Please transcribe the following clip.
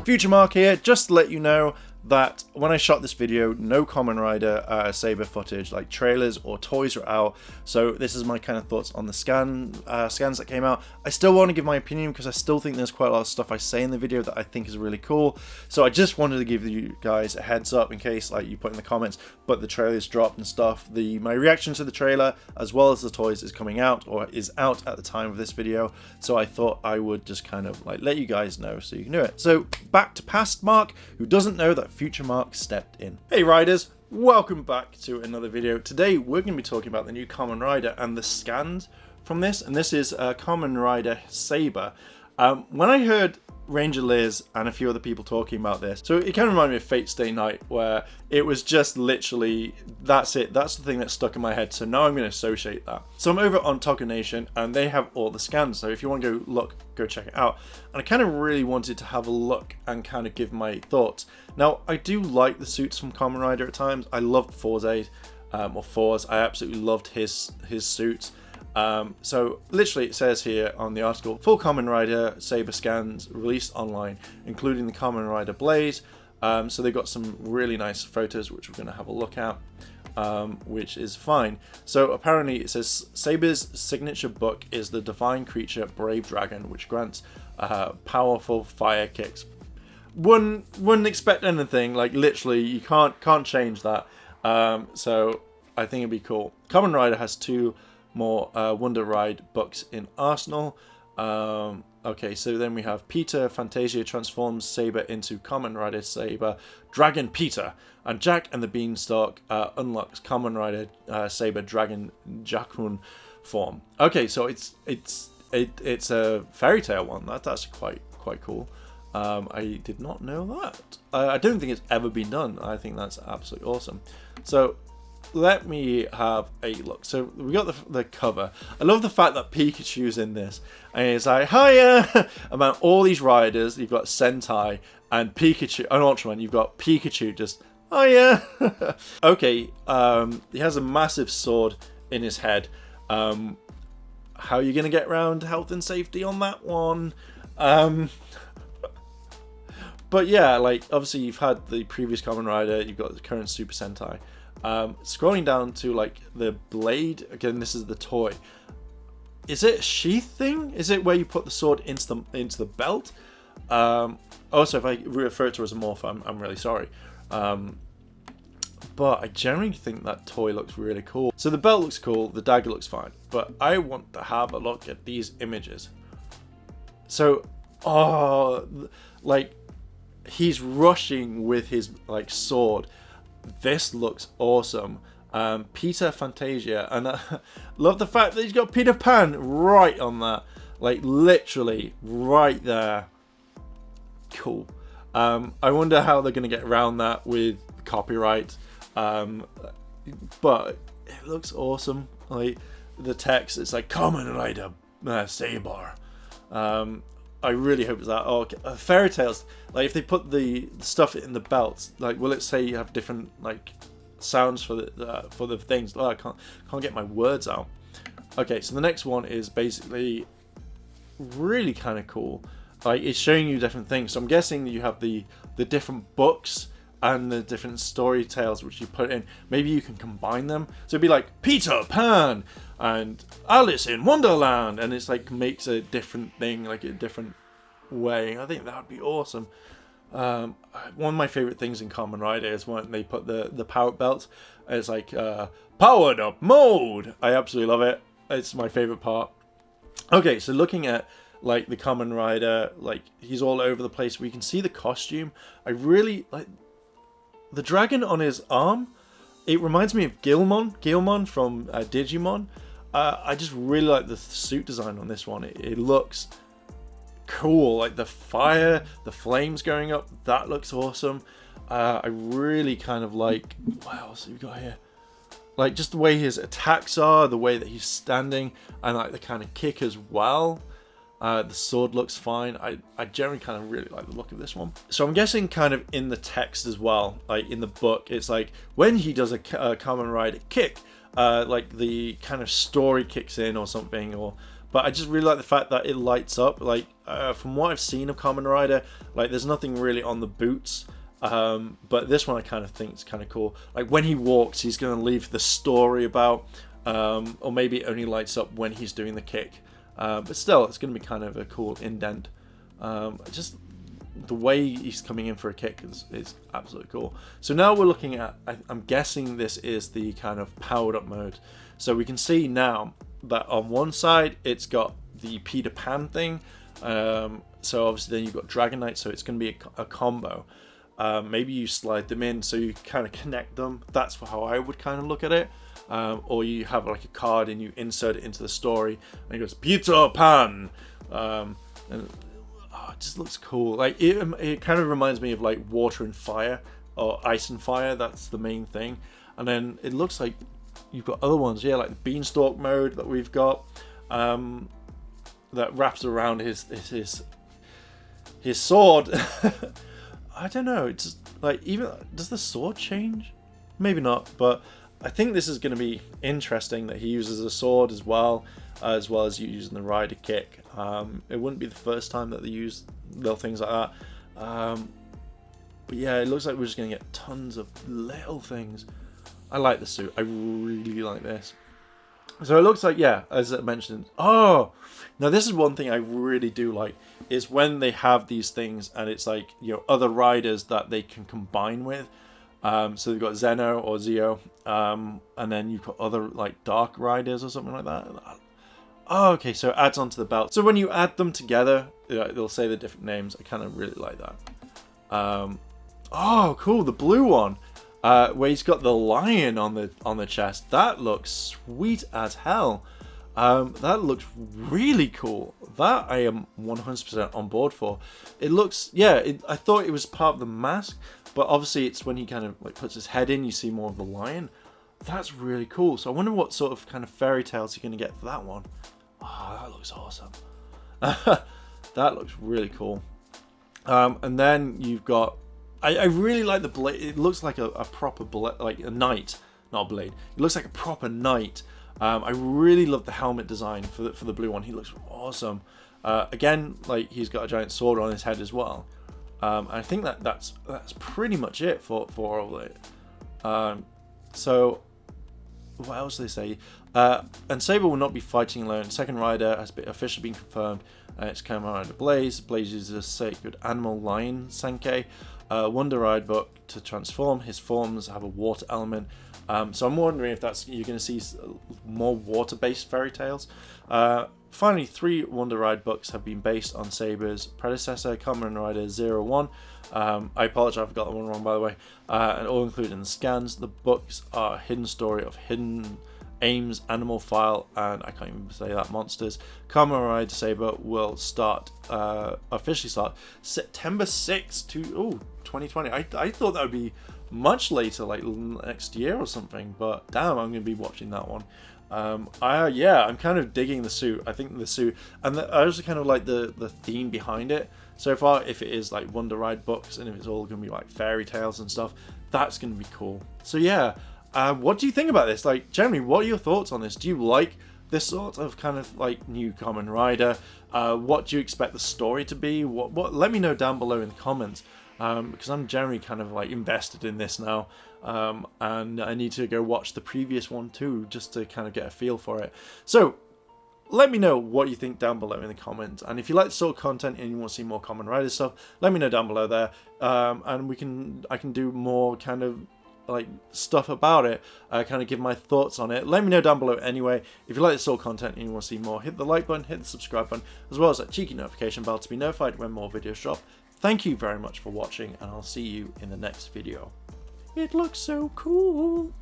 Future Mark here, just to let you know that when I shot this video, no Kamen Rider Saber footage, like trailers or toys, were out. So this is my kind of thoughts on the scans that came out. I still want to give my opinion because I still think there's quite a lot of stuff I say in the video that I think is really cool. So I just wanted to give you guys a heads up in case like you put in the comments, but the trailer's dropped and stuff. My reaction to the trailer as well as the toys is coming out, or is out at the time of this video. So I thought I would just kind of like let you guys know so you can do it. So back to past Mark, who doesn't know that Future Mark stepped in. Hey riders, welcome back to another video. Today we're going to be talking about the new Kamen Rider and the scans from this, and this is Kamen Rider Saber. When I heard Ranger Liz and a few other people talking about this, so it kind of reminded me of Fate Stay Night, where it was just literally, that's it, that's the thing that stuck in my head, so now I'm going to associate that. So I'm over on Toku Nation and they have all the scans, so if you want to go look, go check it out. And I kind of really wanted to have a look and kind of give my thoughts. Now I do like the suits from Kamen Rider at times. I loved Forze, or Forze, I absolutely loved his suits. So literally it says here on the article, full Kamen Rider Saber scans released online, including the Kamen Rider Blaze. So they've got some really nice photos which we're going to have a look at, which is fine. So apparently it says Saber's signature book is the divine creature Brave Dragon, which grants powerful fire kicks. Wouldn't expect anything, like literally you can't change that. So I think it'd be cool. Kamen Rider has two more Wonder Ride books in Arsenal. Okay, so then we have Peter Fantasia transforms Saber into Kamen Rider Saber Dragon Peter, and Jack and the Beanstalk unlocks Kamen Rider Saber Dragon Jakun form. Okay, so it's a fairy tale one. That's quite cool. I did not know that. I don't think it's ever been done. I think that's absolutely awesome. So let me have a look. So we got the cover. I love the fact that Pikachu's in this, and it's like, hiya! About all these riders, you've got Sentai and Pikachu, and Ultraman, you've got Pikachu just, hiya! Okay, he has a massive sword in his head. How are you gonna get around health and safety on that one? But yeah, like obviously you've had the previous Kamen Rider, you've got the current Super Sentai. Scrolling down to like the blade, again this is the toy. Is it a sheath thing? Is it where you put the sword into the belt? Also, if I refer to it as a morph, I'm really sorry. But I generally think that toy looks really cool. So the belt looks cool, the dagger looks fine, but I want to have a look at these images. So, like he's rushing with his like sword. This looks awesome. Peter Fantasia, and I love the fact that he's got Peter Pan right on that, like literally right there. Cool. I wonder how they're going to get around that with copyright, but it looks awesome. Like the text, it's like Kamen Rider Saber. I really hope it's that. Oh, okay. Fairy tales. Like if they put the stuff in the belts, like will it say you have different like sounds for the things? Oh, I can't get my words out. Okay, so the next one is basically really kind of cool. Like it's showing you different things. So I'm guessing that you have the different books and the different story tales which you put in. Maybe you can combine them. So it'd be like Peter Pan and Alice in Wonderland, and it's like makes a different thing, like a different way. I think that would be awesome. One of my favorite things in Kamen Rider is when they put the power belt. It's like powered up mode. I absolutely love it. It's my favorite part. Okay, so looking at like the Kamen Rider, like he's all over the place. We can see the costume. I really like the dragon on his arm. It reminds me of Gilmon from Digimon. I just really like the suit design on this one. It looks cool. Like the fire, the flames going up, that looks awesome. I really kind of like, what else have we got here? Like just the way his attacks are, the way that he's standing, and like the kind of kick as well. The sword looks fine. I generally kind of really like the look of this one. So I'm guessing kind of in the text as well, like in the book, it's like when he does a Kamen Rider kick, like the kind of story kicks in or something, or but I just really like the fact that it lights up. Like from what I've seen of Kamen Rider, like there's nothing really on the boots, but this one I kind of think is kind of cool. Like when he walks, he's going to leave the story about, or maybe it only lights up when he's doing the kick, but still it's going to be kind of a cool indent. Just the way he's coming in for a kick is absolutely cool. So now we're looking at, I'm guessing this is the kind of powered up mode. So we can see now that on one side it's got the Peter Pan thing. So obviously then you've got Dragon Knight, so it's going to be a combo. Maybe you slide them in so you kind of connect them. That's how I would kind of look at it. Or you have like a card and you insert it into the story and it goes Peter Pan. And it just looks cool. Like it kind of reminds me of like Water and Fire or Ice and Fire. That's the main thing. And then it looks like you've got other ones, yeah, like the Beanstalk mode that we've got, that wraps around his sword. I don't know. It's just, like, even does the sword change? Maybe not, but I think this is going to be interesting that he uses a sword as well as using the rider kick. It wouldn't be the first time that they use little things like that. But yeah, it looks like we're just going to get tons of little things. I like the suit. I really like this. So it looks like, yeah, as I mentioned. Oh, now this is one thing I really do like, is when they have these things and it's like, you know, other riders that they can combine with. So they've got Zeno or Zio, and then you've got other like Dark Riders or something like that. Oh, okay, so it adds onto the belt. So when you add them together, they'll say the different names. I kind of really like that. Oh, cool, the blue one, where he's got the lion on the chest. That looks sweet as hell. That looks really cool. That I am 100% on board for. It looks, yeah, I thought it was part of the mask, but obviously it's when he kind of like puts his head in, you see more of the lion. That's really cool. So I wonder what sort of kind of fairy tales you're going to get for that one. Oh, that looks awesome. That looks really cool. And then you've got, I really like the blade. It looks like a proper blade, like a knight, not a blade. It looks like a proper knight. I really love the helmet design for the blue one. He looks awesome. Again, like he's got a giant sword on his head as well. I think that's pretty much it for all of it. So what else do they say? And Saber will not be fighting alone. Second rider has officially been confirmed. It's Kamen Rider Blaze. Blaze uses a sacred animal lion Sankei. Wonder Ride book to transform. His forms have a water element. So I'm wondering if you're going to see more water-based fairy tales. Finally, 3 Wonder Ride books have been based on Saber's predecessor, Kamen Rider 01. I apologize, I've got that one wrong, by the way. And all included in the scans. The books are a hidden story of hidden aims, animal file, and I can't even say that, monsters. Kamen Rider Saber will officially start September 6th 2020. I thought that would be much later, like next year or something, but damn, I'm going to be watching that one. Yeah, I'm kind of digging the suit. I think the suit, and I also kind of like the theme behind it so far. If it is like Wonder Ride books and if it's all going to be like fairy tales and stuff, that's going to be cool. So yeah, what do you think about this? Like, generally, what are your thoughts on this? Do you like this sort of kind of like new Kamen Rider? What do you expect the story to be? What? Let me know down below in the comments. Because I'm generally kind of like invested in this now, and I need to go watch the previous one too, just to kind of get a feel for it. So let me know what you think down below in the comments, and if you like this sort of content and you want to see more Kamen Rider stuff, let me know down below there, and I can do more kind of like stuff about it, kind of give my thoughts on it. Let me know down below anyway. If you like this sort of content and you want to see more, hit the like button, hit the subscribe button, as well as that cheeky notification bell to be notified when more videos drop. Thank you very much for watching, and I'll see you in the next video. It looks so cool.